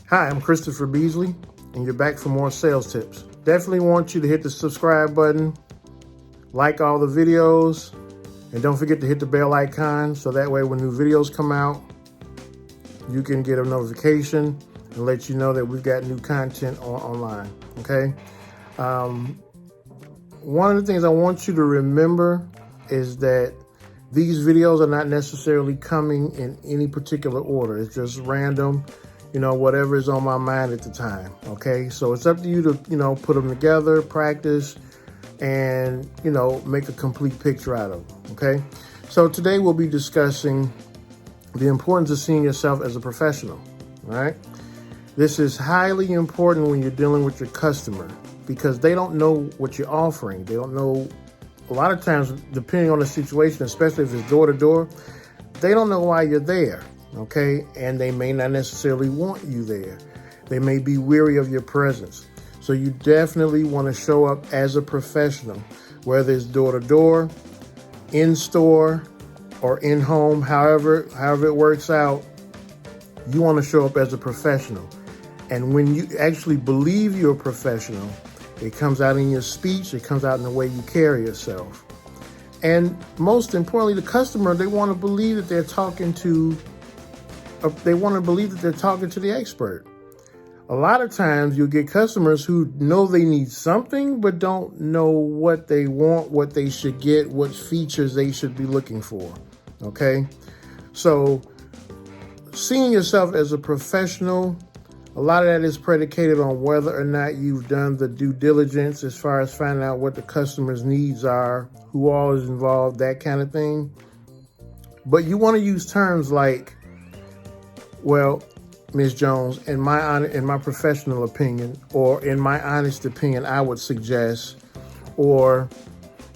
Hi, I'm Christopher Beasley, and you're back for more sales tips. Definitely want you to hit the subscribe button, like all the videos, and don't forget to hit the bell icon so that way when new videos come out, you can get a notification and let you know that we've got new content online, okay? One of the things I want you to remember is that these videos are not necessarily coming in any particular order. It's just random, whatever is on my mind at the time, okay? So it's up to you to, put them together, practice, and, make a complete picture out of them, okay? So today we'll be discussing the importance of seeing yourself as a professional, all right? This is highly important when you're dealing with your customer because they don't know what you're offering. They don't know, a lot of times, depending on the situation, especially if it's door to door, they don't know why you're there, okay? And they may not necessarily want you there. They may be weary of your presence. So you definitely want to show up as a professional, whether it's door to door, in store, or in home, however it works out. You want to show up as a professional. And when you actually believe you're a professional, it comes out in your speech, it comes out in the way you carry yourself. And most importantly, the customer, they want to believe that they're talking to the expert. A lot of times you'll get customers who know they need something, but don't know what they want, what they should get, what features they should be looking for, okay? So seeing yourself as a professional, a lot of that is predicated on whether or not you've done the due diligence as far as finding out what the customer's needs are, who all is involved, that kind of thing. But you want to use terms like, well, Ms. Jones, in my professional opinion, or in my honest opinion, I would suggest, or,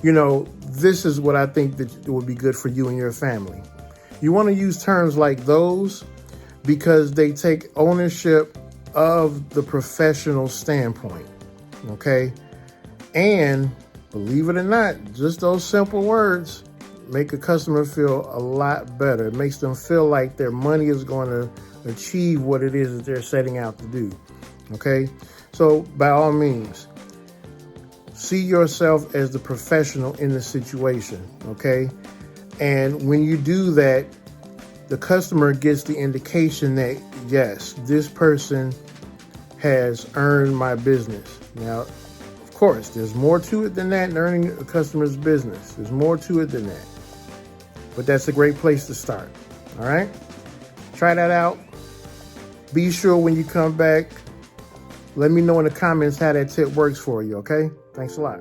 this is what I think that would be good for you and your family. You want to use terms like those because they take ownership of the professional standpoint, okay? And believe it or not, just those simple words make a customer feel a lot better. It makes them feel like their money is going to achieve what it is that they're setting out to do, okay? So by all means, see yourself as the professional in the situation, okay? And when you do that, the customer gets the indication that, yes, this person has earned my business. Now, of course, there's more to it than that in earning a customer's business. There's more to it than that. But that's a great place to start, all right? Try that out. Be sure when you come back, let me know in the comments how that tip works for you, okay? Thanks a lot.